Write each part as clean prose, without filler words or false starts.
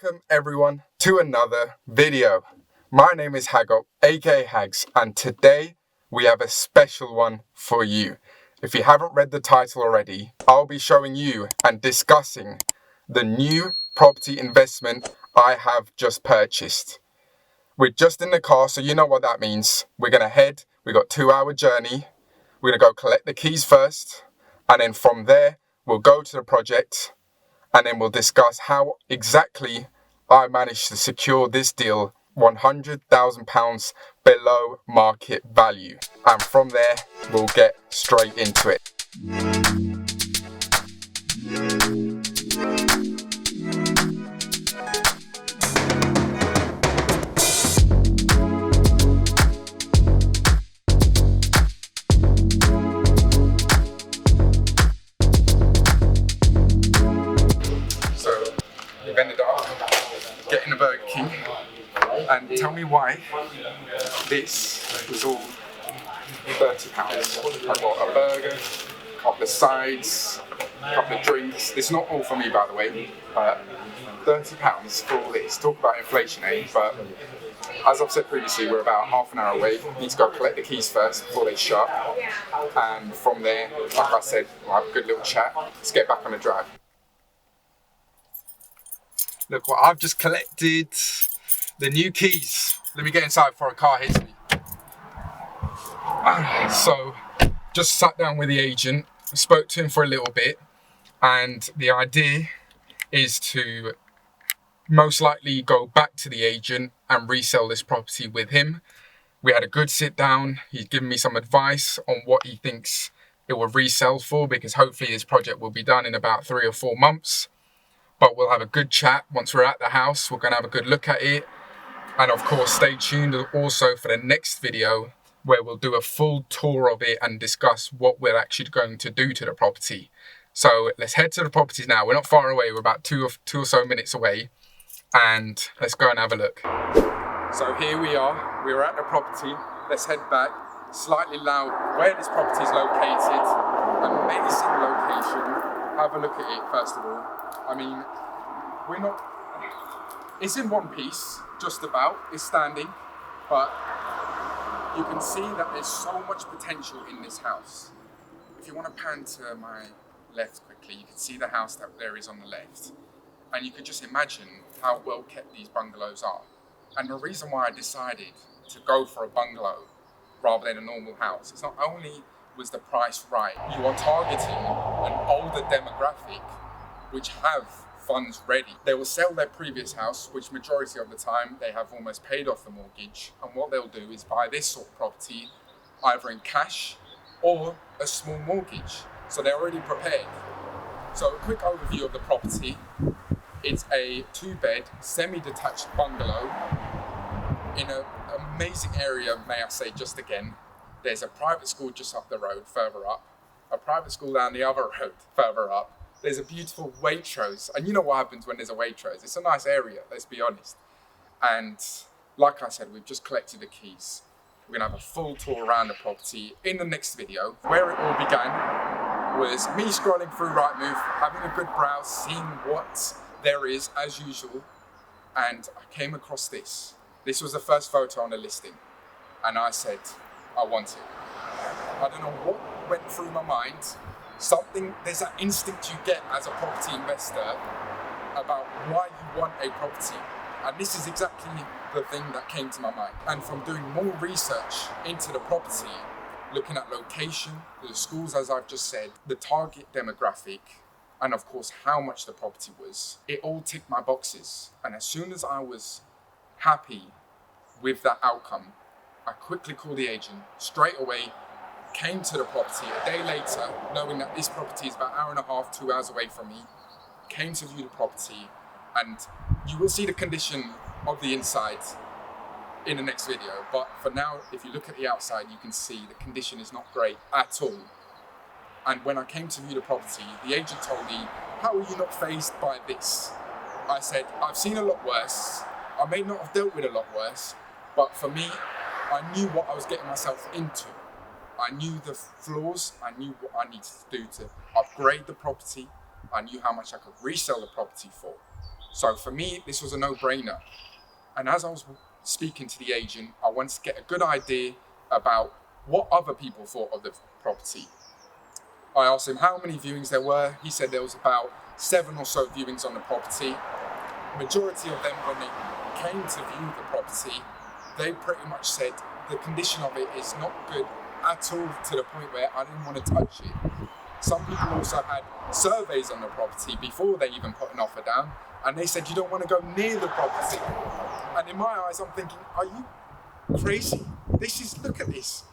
Welcome everyone to another video. My name is Haggo, aka Hags, and today we have a special one for you. If you haven't read the title already, I'll be showing you and discussing the new property investment I have just purchased. We're just in the car, so you know what that means. We're gonna head, we got 2-hour journey. We're gonna go collect the keys first, and then from there, we'll go to the project, and then we'll discuss how exactly I managed to secure this deal £100,000 below market value. And from there, we'll get straight into it. So, we've ended up getting a Burger King. And tell me why this was all £30. I got a burger, a couple of sides, a couple of drinks. This is not all for me, by the way, but £30 for all this. Talk about inflation, eh? But as I've said previously, we're about half an hour away. Need to go collect the keys first before they shut. And from there, like I said, we'll have a good little chat. Let's get back on the drive. Look what I've just collected. The new keys. Let me get inside before a car hits me. So, just sat down with the agent, spoke to him for a little bit, and the idea is to most likely go back to the agent and resell this property with him. We had a good sit down. He's given me some advice on what he thinks it will resell for, because hopefully this project will be done in about 3 or 4 months. But we'll have a good chat once we're at the house. We're going to have a good look at it. And of course, stay tuned also for the next video where we'll do a full tour of it and discuss what we're actually going to do to the property. So let's head to the properties now. We're not far away. We're about two or so minutes away. And let's go and have a look. So here we are. We're at the property. Let's head back. Slightly loud where this property is located. Amazing location. Have a look at it first of all. I mean, it's in one piece, just about. It's standing, but you can see that there's so much potential in this house. If you want to pan to my left quickly, you can see the house that there is on the left. And you can just imagine how well kept these bungalows are. And the reason why I decided to go for a bungalow rather than a normal house is not only was the price right, you are targeting an older demographic which have funds ready. They will sell their previous house, which majority of the time they have almost paid off the mortgage, and what they'll do is buy this sort of property either in cash or a small mortgage. So they're already prepared. So a quick overview of the property. It's a 2-bed, semi-detached bungalow in an amazing area, may I say just again. There's a private school just up the road, further up, a private school down the other road, further up. There's a beautiful Waitrose, and you know what happens when there's a Waitrose. It's a nice area, let's be honest. And like I said, we've just collected the keys. We're gonna have a full tour around the property in the next video. Where it all began was me scrolling through Rightmove, having a good browse, seeing what there is as usual, and I came across this. This was the first photo on the listing, and I said, I want it. I don't know what went through my mind. There's that instinct you get as a property investor about why you want a property. And this is exactly the thing that came to my mind. And from doing more research into the property, looking at location, the schools, as I've just said, the target demographic, and of course how much the property was, it all ticked my boxes. And as soon as I was happy with that outcome, I quickly called the agent straight away, came to the property a day later, knowing that this property is about 1.5 hours, 2 hours away from me, came to view the property, and you will see the condition of the inside in the next video. But for now, if you look at the outside, you can see the condition is not great at all. And when I came to view the property, the agent told me, how are you not fazed by this? I said, I've seen a lot worse. I may not have dealt with a lot worse, but for me, I knew what I was getting myself into. I knew the flaws, I knew what I needed to do to upgrade the property, I knew how much I could resell the property for. So for me, this was a no-brainer. And as I was speaking to the agent, I wanted to get a good idea about what other people thought of the property. I asked him how many viewings there were. He said there was about 7 or so viewings on the property. Majority of them, when they came to view the property, they pretty much said the condition of it is not good at all, to the point where I didn't want to touch it. Some people also had surveys on the property before they even put an offer down, and they said you don't want to go near the property. And in my eyes, I'm thinking, are you crazy? Look at this.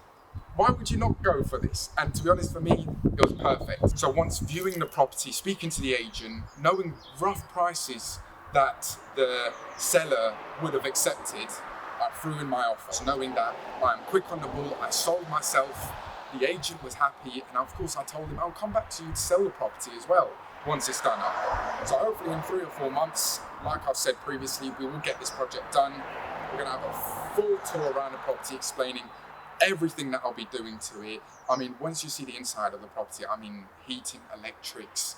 Why would you not go for this? And to be honest, for me, it was perfect. So once viewing the property, speaking to the agent, knowing rough prices that the seller would have accepted, I threw in my offer. So knowing that I'm quick on the ball, I sold myself, the agent was happy, and of course I told him I'll come back to you to sell the property as well once it's done up. So hopefully in 3 or 4 months, like I've said previously, we will get this project done. We're gonna have a full tour around the property explaining everything that I'll be doing to it. I mean, once you see the inside of the property, I mean, heating, electrics,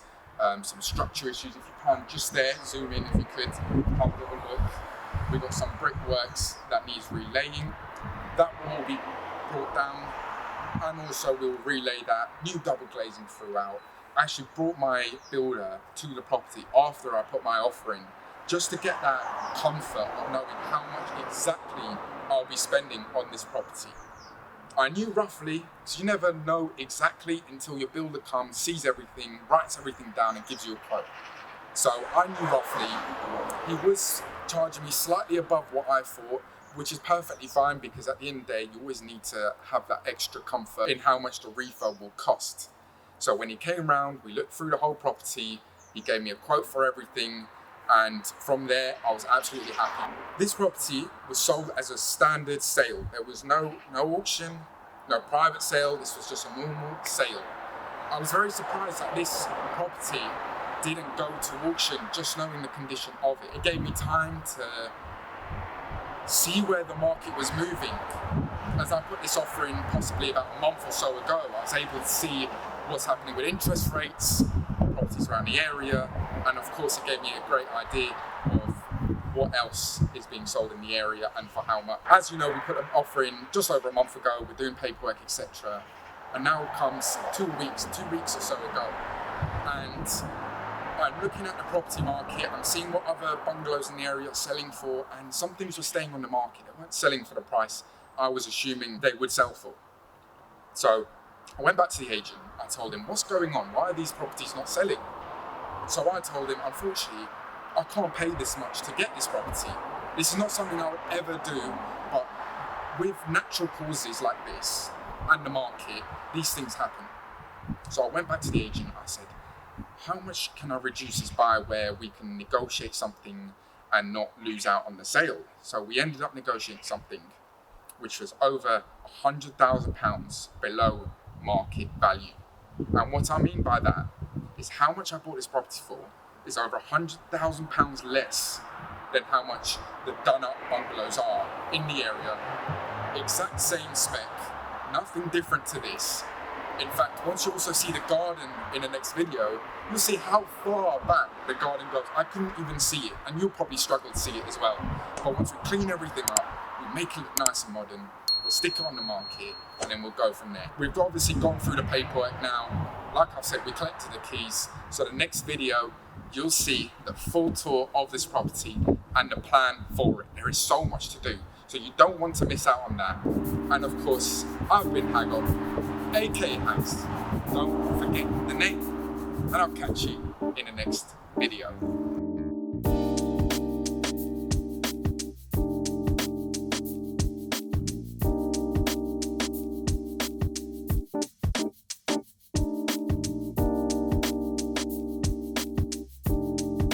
some structure issues. If you can, just there, zoom in if you could, have a little look. We've got some brickworks that needs relaying. That will all be brought down, and also we'll relay that, new double glazing throughout. I actually brought my builder to the property after I put my offer in, just to get that comfort of knowing how much exactly I'll be spending on this property. I knew roughly, because you never know exactly until your builder comes, sees everything, writes everything down and gives you a quote. So I knew roughly. He was charging me slightly above what I thought, which is perfectly fine, because at the end of the day, you always need to have that extra comfort in how much the refurb will cost. So when he came round, we looked through the whole property, he gave me a quote for everything, and from there, I was absolutely happy. This property was sold as a standard sale. There was no auction, no private sale. This was just a normal sale. I was very surprised that this property didn't go to auction, just knowing the condition of it. It gave me time to see where the market was moving. As I put this offer in possibly about a month or so ago, I was able to see what's happening with interest rates, properties around the area, and of course it gave me a great idea of what else is being sold in the area and for how much. As you know, we put an offer in just over a month ago, we're doing paperwork, etc. And now comes 2 weeks or so ago, and I'm looking at the property market, I'm seeing what other bungalows in the area are selling for, and some things were staying on the market. They weren't selling for the price I was assuming they would sell for. So I went back to the agent, I told him, what's going on? Why are these properties not selling? So I told him, unfortunately, I can't pay this much to get this property. This is not something I would ever do, but with natural causes like this and the market, these things happen. So I went back to the agent, I said, how much can I reduce this by where we can negotiate something and not lose out on the sale? So we ended up negotiating something which was over £100,000 below market value. And what I mean by that is how much I bought this property for is over £100,000 less than how much the done-up bungalows are in the area. Exact same spec, nothing different to this. In fact, once you also see the garden in the next video, you'll see how far back the garden goes. I couldn't even see it, and you'll probably struggle to see it as well. But once we clean everything up, we make it look nice and modern, we'll stick it on the market, and then we'll go from there. We've obviously gone through the paperwork now. Like I've said, we collected the keys. So the next video, you'll see the full tour of this property and the plan for it. There is so much to do, so you don't want to miss out on that. And of course, I've been Hagop, aka Hags. Don't forget the name, and I'll catch you in the next video.